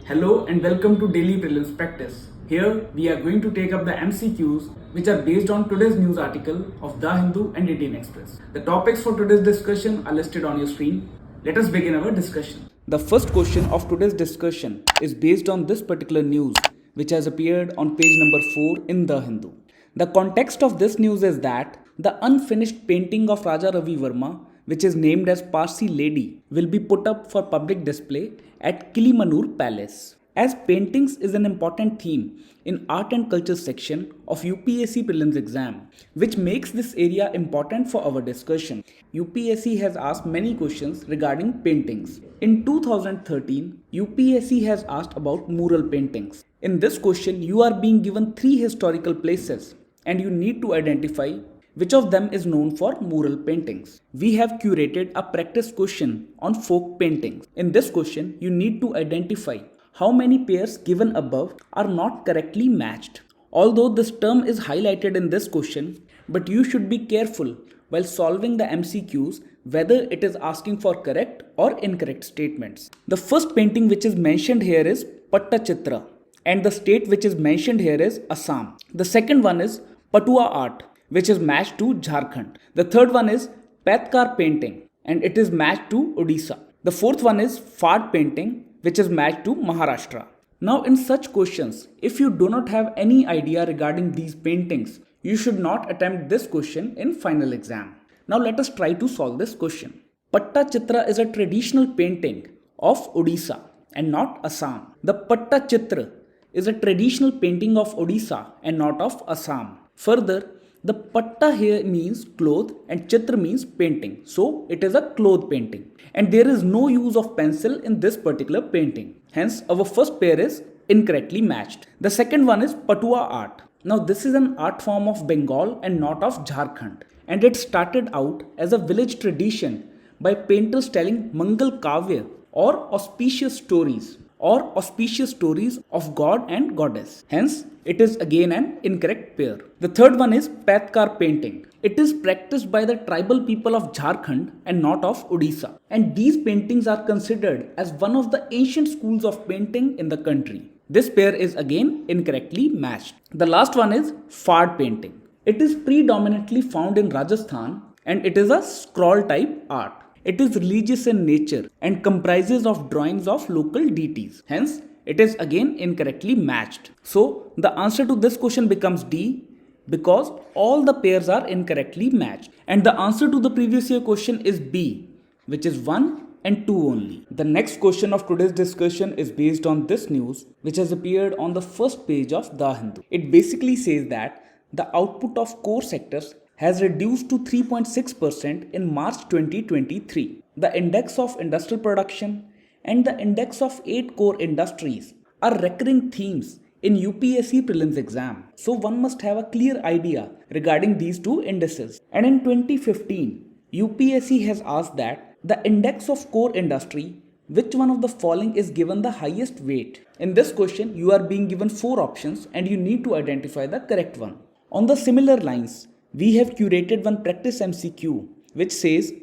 Hello and welcome to Daily Prelims Practice. Here we are going to take up the MCQs which are based on today's news article of The Hindu and Indian Express. The topics for today's discussion are listed on your screen. Let us begin our discussion. The first question of today's discussion is based on this particular news which has appeared on page number 4 in The Hindu. The context of this news is that the unfinished painting of Raja Ravi Verma, which is named as Parsi Lady, will be put up for public display at Kilimanur Palace. As paintings is an important theme in art and culture section of UPSC Prelims exam, which makes this area important for our discussion. UPSC has asked many questions regarding paintings. In 2013, UPSC has asked about mural paintings. In this question, you are being given 3 historical places and you need to identify which of them is known for mural paintings. We have curated a practice question on folk paintings. In this question, you need to identify how many pairs given above are not correctly matched. Although this term is highlighted in this question, but you should be careful while solving the MCQs whether it is asking for correct or incorrect statements. The first painting which is mentioned here is Pattachitra, and the state which is mentioned here is Assam. The second one is Patua art, which is matched to Jharkhand. The third one is Patkar painting, and it is matched to Odisha. The fourth one is Fard painting, which is matched to Maharashtra. Now in such questions, if you do not have any idea regarding these paintings, you should not attempt this question in final exam. Now let us try to solve this question. Pattachitra is a traditional painting of Odisha and not Assam. The Pattachitra is a traditional painting of Odisha and not of Assam. Further, the patta here means cloth and chitra means painting. So it is a cloth painting. And there is no use of pencil in this particular painting. Hence our first pair is incorrectly matched. The second one is Patua art. Now this is an art form of Bengal and not of Jharkhand. And it started out as a village tradition by painters telling Mangal Kavya or auspicious stories of god and goddess. Hence, it is again an incorrect pair. The third one is Patkar painting. It is practiced by the tribal people of Jharkhand and not of Odisha. And these paintings are considered as one of the ancient schools of painting in the country. This pair is again incorrectly matched. The last one is Fard painting. It is predominantly found in Rajasthan and it is a scroll type art. It is religious in nature and comprises of drawings of local deities. Hence, it is again incorrectly matched. So, the answer to this question becomes D because all the pairs are incorrectly matched. And the answer to the previous year question is B, which is 1 and 2 only. The next question of today's discussion is based on this news, which has appeared on the first page of The Hindu. It basically says that the output of core sectors has reduced to 3.6% in March 2023. The index of industrial production and the index of 8 core industries are recurring themes in UPSC Prelims exam. So one must have a clear idea regarding these two indices. And in 2015, UPSC has asked that the index of core industry, which one of the following is given the highest weight? In this question, you are being given 4 options and you need to identify the correct one. On the similar lines, we have curated one practice MCQ which says,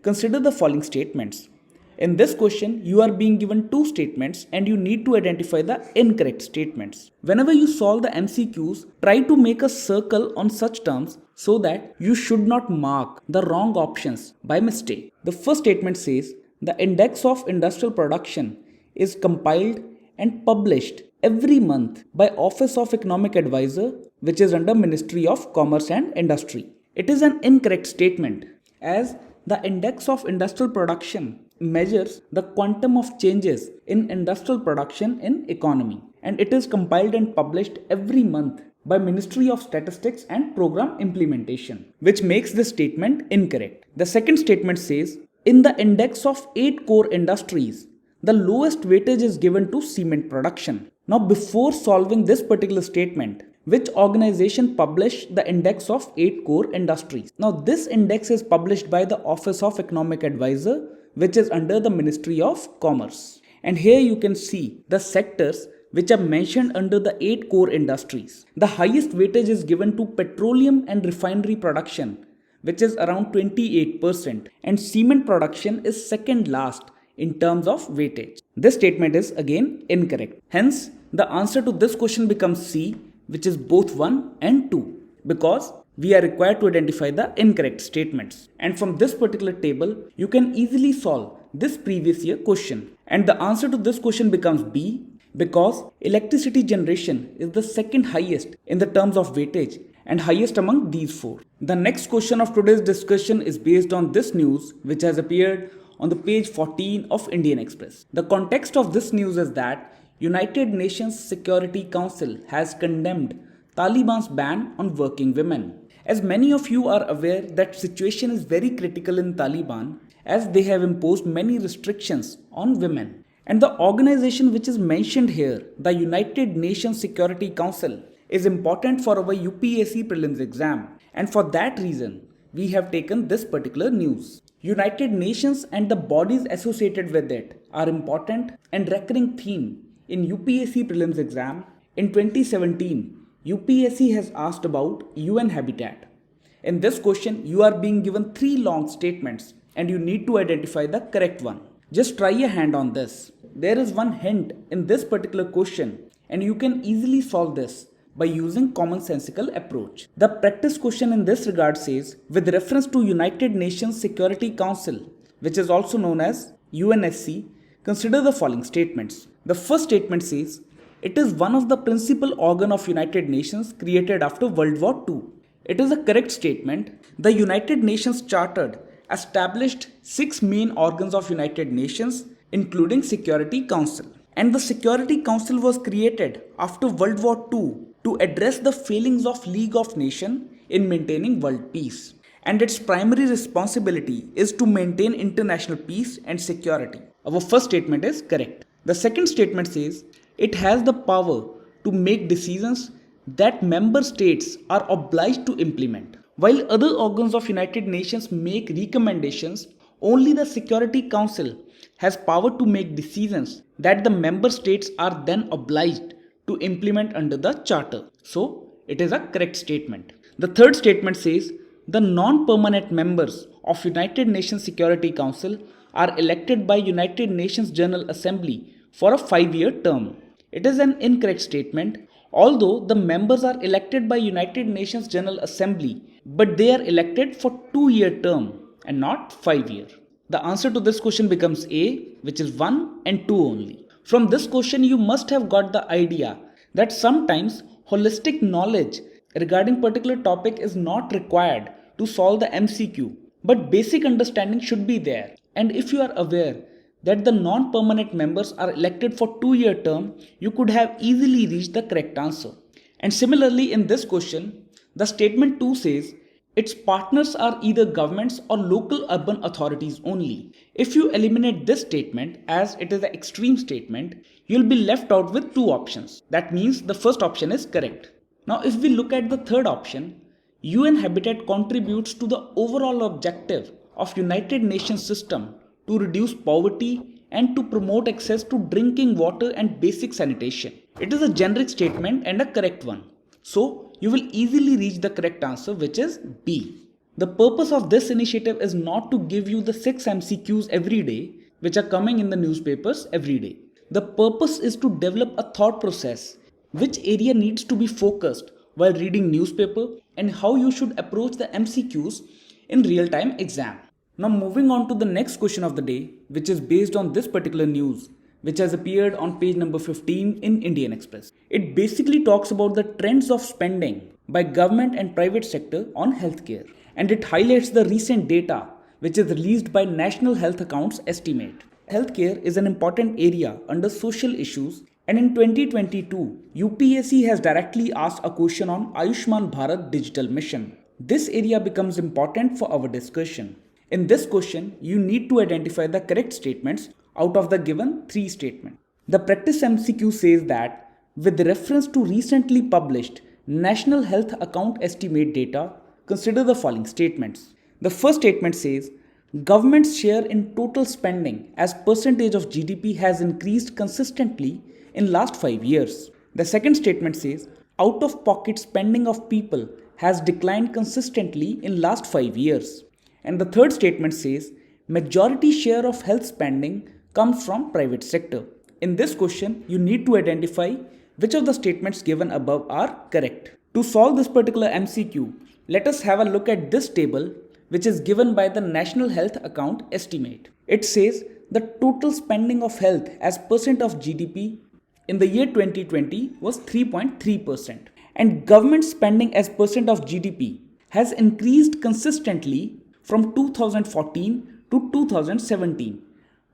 consider the following statements. In this question, you are being given 2 statements and you need to identify the incorrect statements. Whenever you solve the MCQs, try to make a circle on such terms so that you should not mark the wrong options by mistake. The first statement says, the index of industrial production is compiled and published every month by Office of Economic Advisor, which is under Ministry of Commerce and Industry. It is an incorrect statement as the index of industrial production measures the quantum of changes in industrial production in economy, and it is compiled and published every month by Ministry of Statistics and Program Implementation, which makes this statement incorrect. The second statement says, in the index of 8 core industries, the lowest weightage is given to cement production. Now before solving this particular statement, which organization published the index of 8 core industries? Now this index is published by the Office of Economic Advisor, which is under the Ministry of Commerce. And here you can see the sectors which are mentioned under the 8 core industries. The highest weightage is given to petroleum and refinery production, which is around 28%, and cement production is second last in terms of weightage. This statement is again incorrect. Hence, the answer to this question becomes C, which is both 1 and 2, because we are required to identify the incorrect statements. And from this particular table, you can easily solve this previous year question. And the answer to this question becomes B, because electricity generation is the second highest in the terms of weightage and highest among these four. The next question of today's discussion is based on this news which has appeared on the page 14 of Indian Express. The context of this news is that United Nations Security Council has condemned Taliban's ban on working women. As many of you are aware that situation is very critical in Taliban as they have imposed many restrictions on women. And the organization which is mentioned here, the United Nations Security Council, is important for our UPSC Prelims exam. And for that reason, we have taken this particular news. United Nations and the bodies associated with it are important and recurring theme in UPSC Prelims exam. In 2017, UPSC has asked about UN habitat. In this question, you are being given 3 long statements and you need to identify the correct one. Just try a hand on this. There is one hint in this particular question and you can easily solve this by using commonsensical approach. The practice question in this regard says, with reference to United Nations Security Council, which is also known as UNSC, consider the following statements. The first statement says, it is one of the principal organ of United Nations created after World War II. It is a correct statement. The United Nations Charter established 6 main organs of United Nations, including Security Council. And the Security Council was created after World War II to address the failings of League of Nations in maintaining world peace. And its primary responsibility is to maintain international peace and security. Our first statement is correct. The second statement says, it has the power to make decisions that member states are obliged to implement. While other organs of United Nations make recommendations, only the Security Council has power to make decisions that the member states are then obliged to implement under the Charter. So, it is a correct statement. The third statement says, the non-permanent members of United Nations Security Council are elected by United Nations General Assembly for a 5-year term. It is an incorrect statement. Although the members are elected by United Nations General Assembly, but they are elected for 2-year term and not 5-year. The answer to this question becomes A, which is 1 and 2 only. From this question, you must have got the idea that sometimes holistic knowledge regarding particular topic is not required to solve the MCQ, but basic understanding should be there. And if you are aware that the non-permanent members are elected for 2-year term, you could have easily reached the correct answer. And similarly in this question, the statement 2 says, its partners are either governments or local urban authorities only. If you eliminate this statement as it is an extreme statement, you'll be left out with 2 options. That means the first option is correct. Now if we look at the third option, UN Habitat contributes to the overall objective of United Nations system to reduce poverty and to promote access to drinking water and basic sanitation. It is a generic statement and a correct one. So, you will easily reach the correct answer, which is B. The purpose of this initiative is not to give you the 6 MCQs every day, which are coming in the newspapers every day. The purpose is to develop a thought process, which area needs to be focused while reading newspaper and how you should approach the MCQs in real-time exam. Now moving on to the next question of the day, which is based on this particular news, which has appeared on page number 15 in Indian Express. It basically talks about the trends of spending by government and private sector on healthcare. And it highlights the recent data which is released by National Health Accounts Estimate. Healthcare is an important area under social issues, and in 2022, UPSC has directly asked a question on Ayushman Bharat Digital Mission. This area becomes important for our discussion. In this question, you need to identify the correct statements out of the given 3 statements. The practice MCQ says that with reference to recently published National Health Account Estimate data, consider the following statements. The first statement says, government's share in total spending as percentage of GDP has increased consistently in last 5 years. The second statement says, out-of-pocket spending of people has declined consistently in last 5 years. And the third statement says, majority share of health spending comes from private sector. In this question, you need to identify which of the statements given above are correct. To solve this particular MCQ, let us have a look at this table which is given by the National Health Account Estimate. It says the total spending of health as percent of GDP in the year 2020 was 3.3%, and government spending as percent of GDP has increased consistently from 2014 to 2017,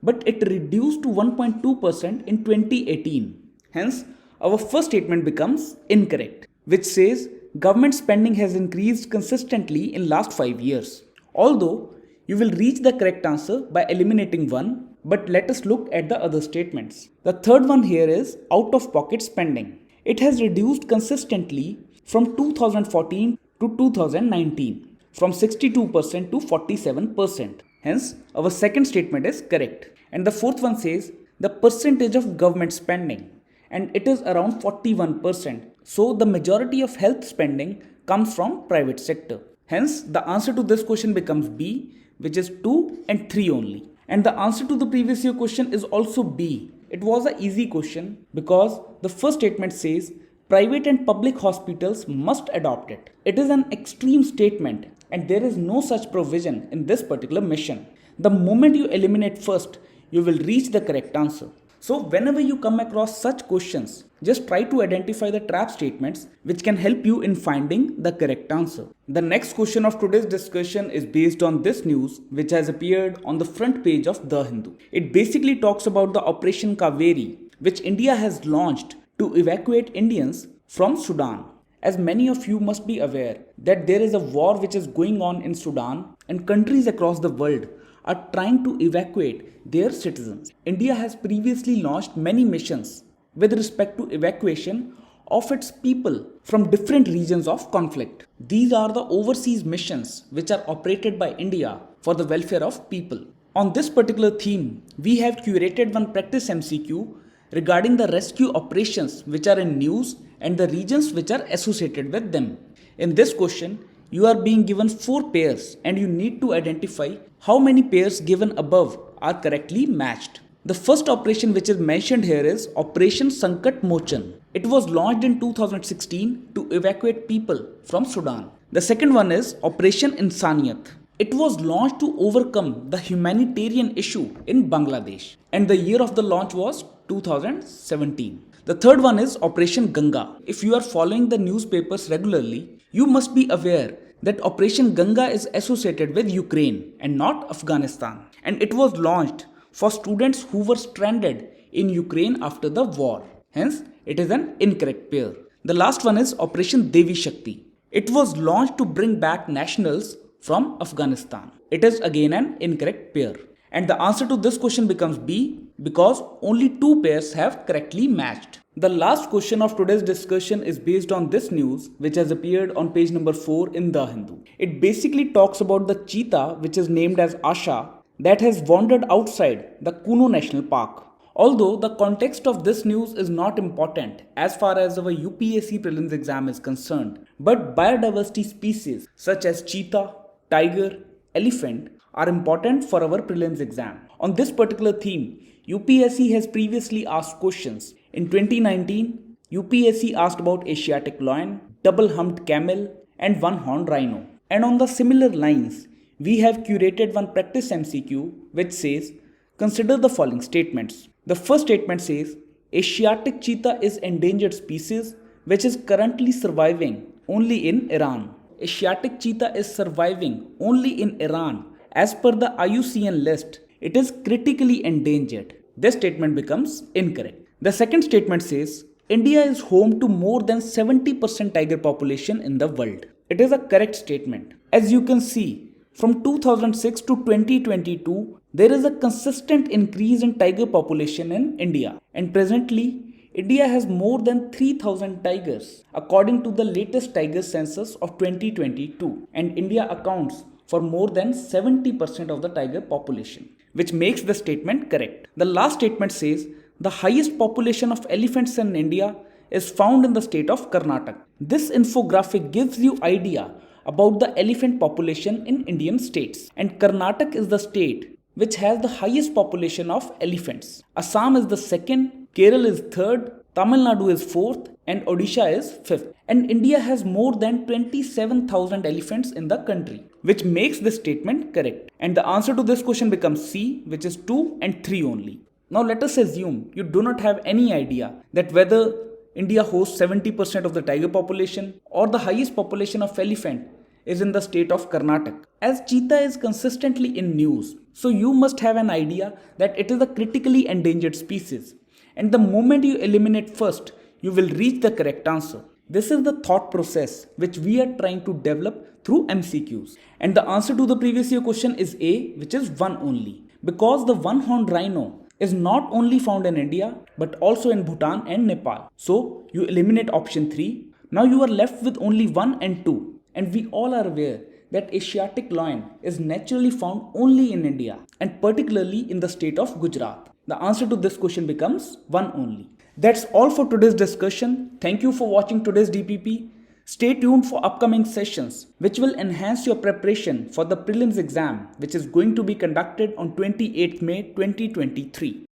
but it reduced to 1.2% in 2018. Hence, our first statement becomes incorrect, which says government spending has increased consistently in last 5 years. Although you will reach the correct answer by eliminating one, but let us look at the other statements. The third one here is out of pocket spending. It has reduced consistently from 2014 to 2019, from 62% to 47%. Hence, our second statement is correct. And the fourth one says the percentage of government spending, and it is around 41%. So the majority of health spending comes from private sector. Hence, the answer to this question becomes B, which is 2 and 3 only. And the answer to the previous year question is also B. It was an easy question because the first statement says private and public hospitals must adopt it. It is an extreme statement and there is no such provision in this particular mission. The moment you eliminate first, you will reach the correct answer. So whenever you come across such questions, just try to identify the trap statements which can help you in finding the correct answer. The next question of today's discussion is based on this news which has appeared on the front page of The Hindu. It basically talks about the Operation Kaveri which India has launched to evacuate Indians from Sudan. As many of you must be aware that there is a war which is going on in Sudan and countries across the world are trying to evacuate their citizens. India has previously launched many missions with respect to evacuation of its people from different regions of conflict. These are the overseas missions which are operated by India for the welfare of people. On this particular theme, we have curated one practice MCQ regarding the rescue operations which are in news and the regions which are associated with them. In this question, you are being given 4 pairs and you need to identify how many pairs given above are correctly matched. The first operation which is mentioned here is Operation Sankat Mochan. It was launched in 2016 to evacuate people from Sudan. The second one is Operation Insaniyat. It was launched to overcome the humanitarian issue in Bangladesh and the year of the launch was 2017. The third one is Operation Ganga. If you are following the newspapers regularly, you must be aware that Operation Ganga is associated with Ukraine and not Afghanistan. And it was launched for students who were stranded in Ukraine after the war. Hence, it is an incorrect pair. The last one is Operation Devi Shakti. It was launched to bring back nationals from Afghanistan. It is again an incorrect pair. And the answer to this question becomes B because only 2 pairs have correctly matched. The last question of today's discussion is based on this news which has appeared on page number 4 in The Hindu. It basically talks about the cheetah which is named as Asha that has wandered outside the Kuno National Park. Although the context of this news is not important as far as our UPSC Prelims exam is concerned, but biodiversity species such as cheetah, tiger, elephant are important for our prelims exam. On this particular theme, UPSC has previously asked questions. In 2019, UPSC asked about Asiatic lion, double-humped camel and one-horned rhino. And on the similar lines, we have curated one practice MCQ which says, consider the following statements. The first statement says, Asiatic cheetah is endangered species which is currently surviving only in Iran. Asiatic cheetah is surviving only in Iran. As per the IUCN list, it is critically endangered. This statement becomes incorrect. The second statement says, India is home to more than 70% tiger population in the world. It is a correct statement. As you can see, from 2006 to 2022, there is a consistent increase in tiger population in India. And presently, India has more than 3,000 tigers according to the latest tiger census of 2022. And India accounts for more than 70% of the tiger population, which makes the statement correct. The last statement says, the highest population of elephants in India is found in the state of Karnataka. This infographic gives you idea about the elephant population in Indian states. And Karnataka is the state which has the highest population of elephants. Assam is the second, Kerala is third, Tamil Nadu is fourth, and Odisha is fifth. And India has more than 27,000 elephants in the country, which makes this statement correct. And the answer to this question becomes C, which is 2 and 3 only. Now let us assume you do not have any idea that whether India hosts 70% of the tiger population or the highest population of elephant is in the state of Karnataka. As cheetah is consistently in news, so you must have an idea that it is a critically endangered species. And the moment you eliminate first, you will reach the correct answer. This is the thought process which we are trying to develop through MCQs. And the answer to the previous year question is A, which is 1 only. Because the one-horned rhino is not only found in India but also in Bhutan and Nepal. So you eliminate option 3. Now you are left with only 1 and 2. And we all are aware that Asiatic lion is naturally found only in India and particularly in the state of Gujarat. The answer to this question becomes 1 only. That's all for today's discussion. Thank you for watching today's DPP. Stay tuned for upcoming sessions which will enhance your preparation for the prelims exam which is going to be conducted on 28th May 2023.